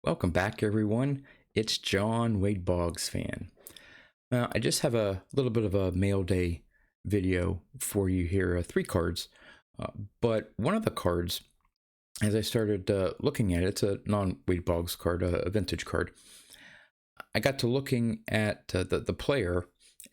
Welcome back, everyone. It's John Wade Boggs fan. Now, I just have a little bit of a mail day video for you here, three cards. Uh, but one of the cards, as I started looking at it, it's a non-Wade Boggs card, a vintage card. I got to looking at the player,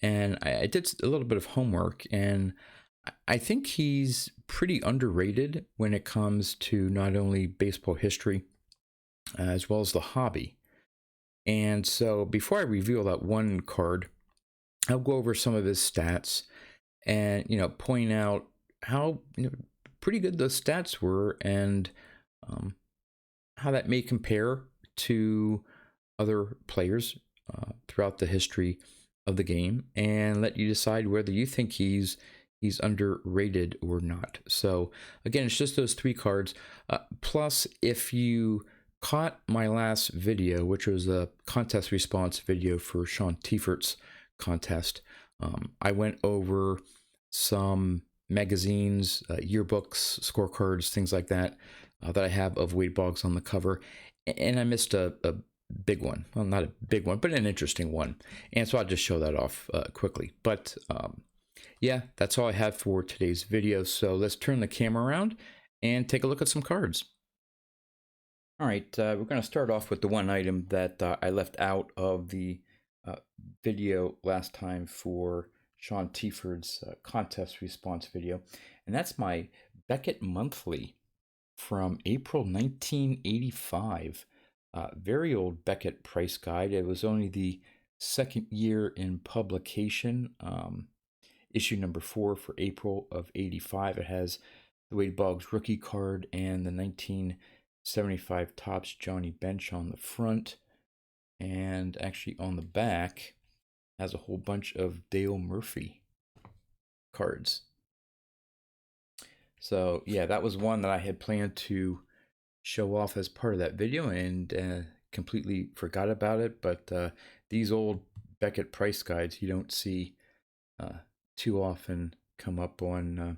and I did a little bit of homework, and I think he's pretty underrated when it comes to not only baseball history as well as the hobby. And so before I reveal that one card, I'll go over some of his stats and, point out how pretty good those stats were and um, how that may compare to other players throughout the history of the game, and let you decide whether you think he's underrated or not. So again, it's just those three cards. Plus, if you caught my last video, which was a contest response video for Sean Tiefert's contest, I went over some magazines, yearbooks, scorecards, things like that, that I have of Wade Boggs on the cover. And I missed a big one. Well, not a big one, but an interesting one. And so I'll just show that off quickly. But yeah, that's all I have for today's video. So let's turn the camera around and take a look at some cards. All right, we're going to start off with the one item that I left out of the video last time for Sean Tiefert's contest response video, and that's my Beckett Monthly from April 1985. Very old Beckett price guide. It was only the second year in publication. Issue number 4 for April of 85. It has the Wade Boggs rookie card and the 1975 Topps Johnny Bench on the front, and actually on the back has a whole bunch of Dale Murphy cards. So yeah, that was one that I had planned to show off as part of that video and completely forgot about it. But these old Beckett price guides you don't see too often come up on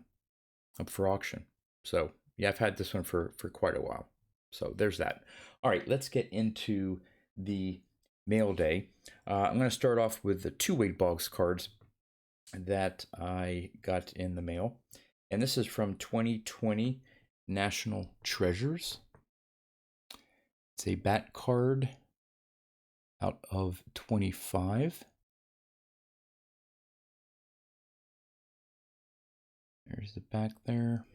up for auction. So yeah, I've had this one for quite a while. So there's that. All right, let's get into the mail day. I'm going to start off with the two Wade Boggs cards that I got in the mail. And this is from 2020 National Treasures. It's a bat card out of 25. There's the back there.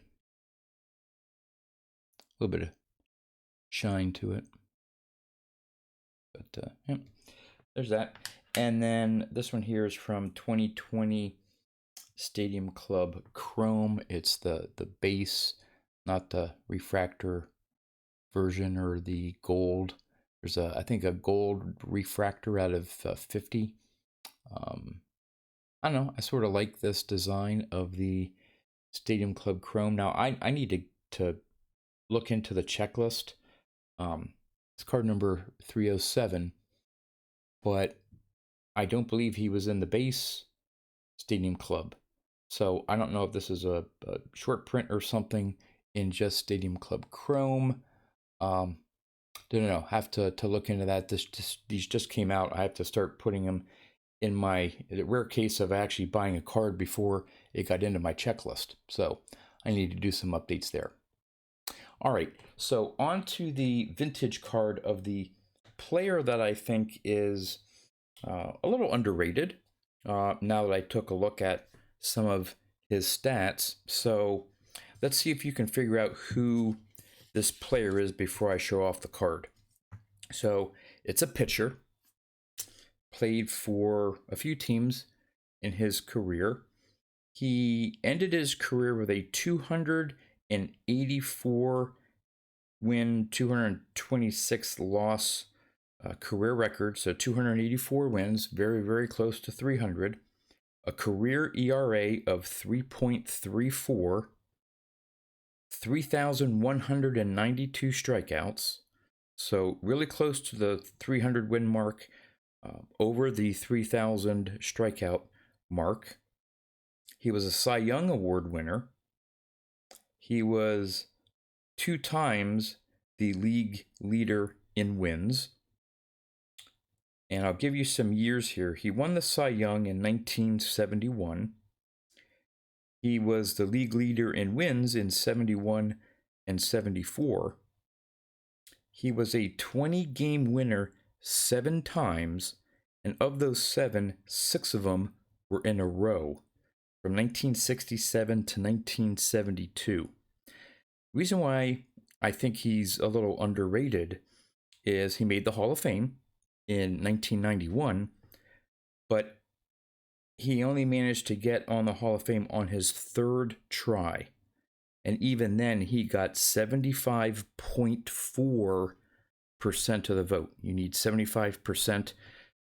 A little bit of shine to it. But yeah, there's that. And then this one here is from 2020 Stadium Club Chrome. It's the base, not the refractor version or the gold. There's I think a gold refractor out of 50. I don't know. I sort of like this design of the Stadium Club Chrome. Now I need to look into the checklist. It's card number 307, but I don't believe he was in the base Stadium Club. So I don't know if this is a short print or something in just Stadium Club Chrome. Don't know. Have to look into that. These just came out. I have to start putting them in my rare case of actually buying a card before it got into my checklist. So I need to do some updates there. All right, so on to the vintage card of the player that I think is a little underrated now that I took a look at some of his stats. So let's see if you can figure out who this player is before I show off the card. So it's a pitcher, played for a few teams in his career. He ended his career with a 284 win, 226 loss career record. So 284 wins, very, very close to 300. A career ERA of 3.34, 3,192 strikeouts. So really close to the 300 win mark, over the 3,000 strikeout mark. He was a Cy Young Award winner. He was 2 times the league leader in wins. And I'll give you some years here. He won the Cy Young in 1971. He was the league leader in wins in 71 and 74. He was a 20-game winner 7 times, and of those 7, 6 of them were in a row from 1967 to 1972. The reason why I think he's a little underrated is he made the Hall of Fame in 1991, but he only managed to get on the Hall of Fame on his 3rd try. And even then, he got 75.4% of the vote. You need 75%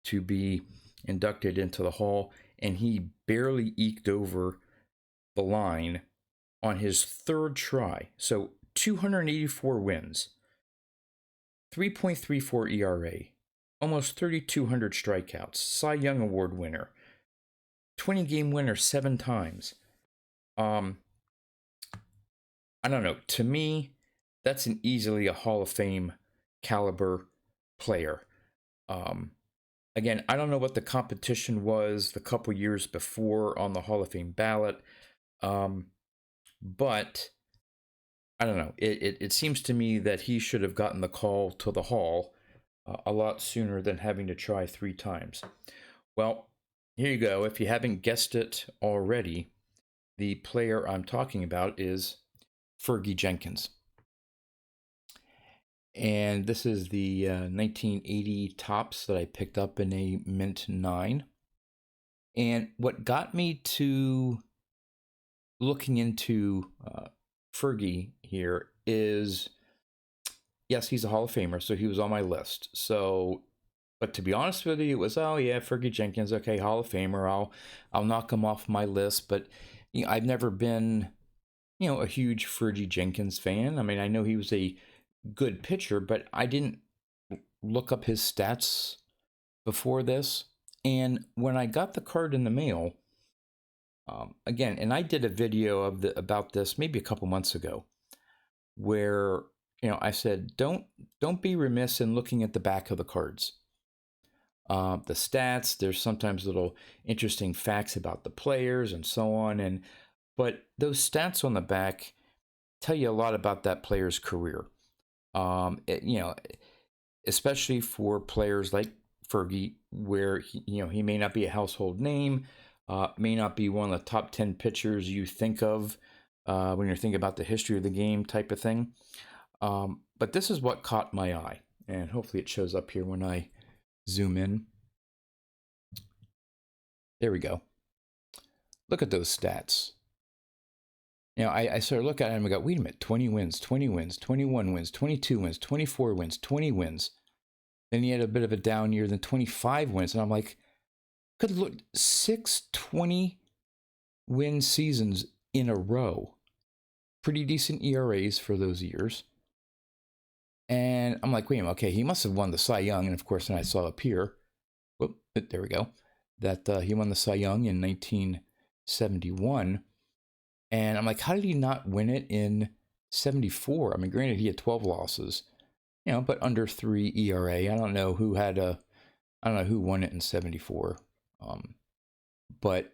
to be inducted into the Hall, and he barely eked over the line on his 3rd try. So 284 wins, 3.34 ERA, almost 3,200 strikeouts, Cy Young Award winner, 20-game winner 7 times. I don't know. To me, that's easily a Hall of Fame caliber player. Again, I don't know what the competition was the couple years before on the Hall of Fame ballot, but I don't know. It seems to me that he should have gotten the call to the Hall a lot sooner than having to try 3 times. Well, here you go. If you haven't guessed it already, the player I'm talking about is Fergie Jenkins. And this is the 1980 Topps that I picked up in a Mint 9. And what got me to looking into Fergie here is, yes, he's a Hall of Famer, so he was on my list. So, but to be honest with you, it was, oh yeah, Fergie Jenkins, okay, Hall of Famer, I'll knock him off my list. But you know, I've never been, you know, a huge Fergie Jenkins fan. I mean, I know he was a good pitcher, but I didn't look up his stats before this. And when I got the card in the mail, again, and I did a video about this maybe a couple months ago, where I said don't be remiss in looking at the back of the cards, the stats. There's sometimes little interesting facts about the players and so on, but those stats on the back tell you a lot about that player's career. Especially for players like Fergie, where he may not be a household name, may not be one of the top 10 pitchers you think of when you're thinking about the history of the game type of thing. But this is what caught my eye, and hopefully it shows up here when I zoom in. There we go. Look at those stats. I sort of look at it and I go, wait a minute, 20 wins, 20 wins, 21 wins, 22 wins, 24 wins, 20 wins. Then he had a bit of a down year, then 25 wins. And I'm like, good look, 6 20-win seasons in a row. Pretty decent ERAs for those years. And I'm like, wait a minute, okay, he must have won the Cy Young. And of course, then I saw up here, whoop, there we go, that he won the Cy Young in 1971. And I'm like, how did he not win it in 74? I mean, granted, he had 12 losses, but under 3 ERA. I don't know who won it in 74. But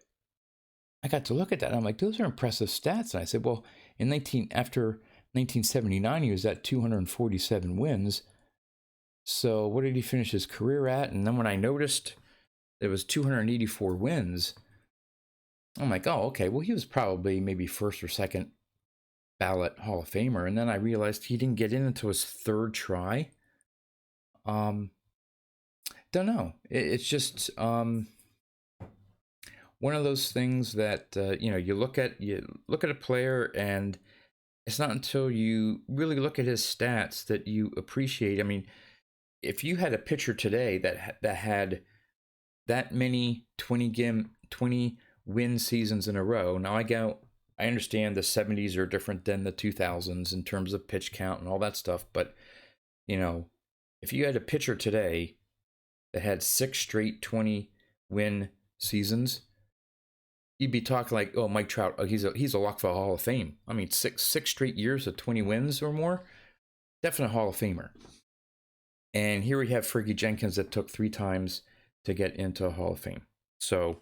I got to look at that, and I'm like, those are impressive stats. And I said, well, after 1979, he was at 247 wins. So what did he finish his career at? And then when I noticed there was 284 wins, I'm like, oh, okay, well, he was probably maybe first or second ballot Hall of Famer. And then I realized he didn't get in until his 3rd try. Don't know. It's just one of those things that you look at a player, and it's not until you really look at his stats that you appreciate. I mean, if you had a pitcher today that had that many 20 win seasons in a row. Now I understand the 70s are different than the 2000s in terms of pitch count and all that stuff, but if you had a pitcher today that had 6 straight 20 win seasons, you'd be talking like, oh, Mike Trout, oh, he's a lock for the Hall of Fame. I mean, six straight years of 20 wins or more, definite Hall of Famer. And here we have Fergie Jenkins that took 3 times to get into Hall of Fame. So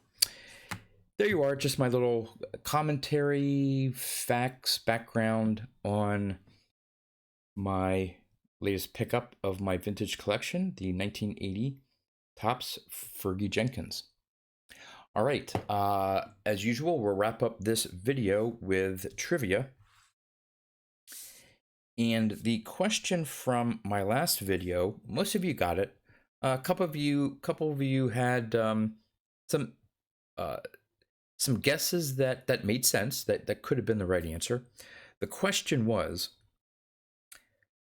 there you are, just my little commentary, facts, background on my latest pickup of my vintage collection, the 1980 Topps Fergie Jenkins. All right, as usual, we'll wrap up this video with trivia. And the question from my last video, most of you got it. A couple of you had some guesses that made sense, that could have been the right answer. The question was,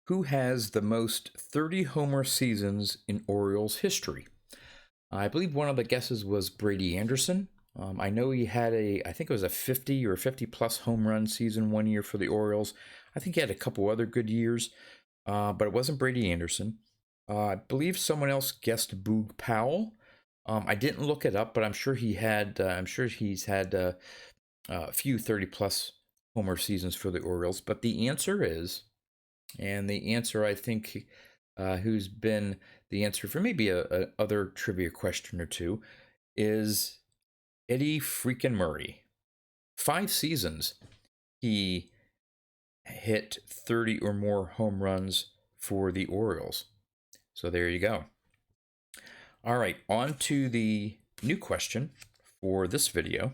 who has the most 30 homer seasons in Orioles history? I believe one of the guesses was Brady Anderson. I know he had I think it was a 50 or 50 plus home run season one year for the Orioles. I think he had a couple other good years, but it wasn't Brady Anderson. I believe someone else guessed Boog Powell. I didn't look it up, but I'm sure he had. I'm sure he's had a few 30 plus homer seasons for the Orioles. But the answer is, and the answer I think, who's been the answer for maybe a other trivia question or two, is Eddie freaking Murray. 5 seasons he hit 30 or more home runs for the Orioles. So there you go. All right, on to the new question for this video.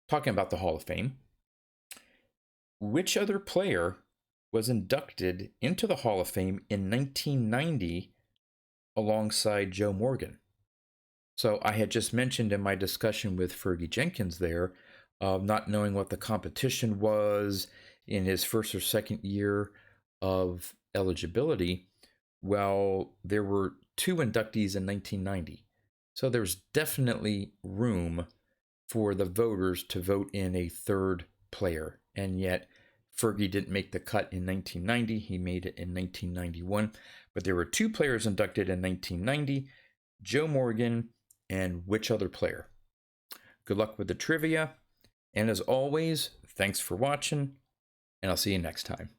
Talking about the Hall of Fame. Which other player was inducted into the Hall of Fame in 1990 alongside Joe Morgan? So I had just mentioned in my discussion with Fergie Jenkins there of not knowing what the competition was in his first or second year of eligibility. Well, there were 2 inductees in 1990. So there's definitely room for the voters to vote in a third player. And yet Fergie didn't make the cut in 1990. He made it in 1991. But there were 2 players inducted in 1990, Joe Morgan and which other player? Good luck with the trivia. And as always, thanks for watching, and I'll see you next time.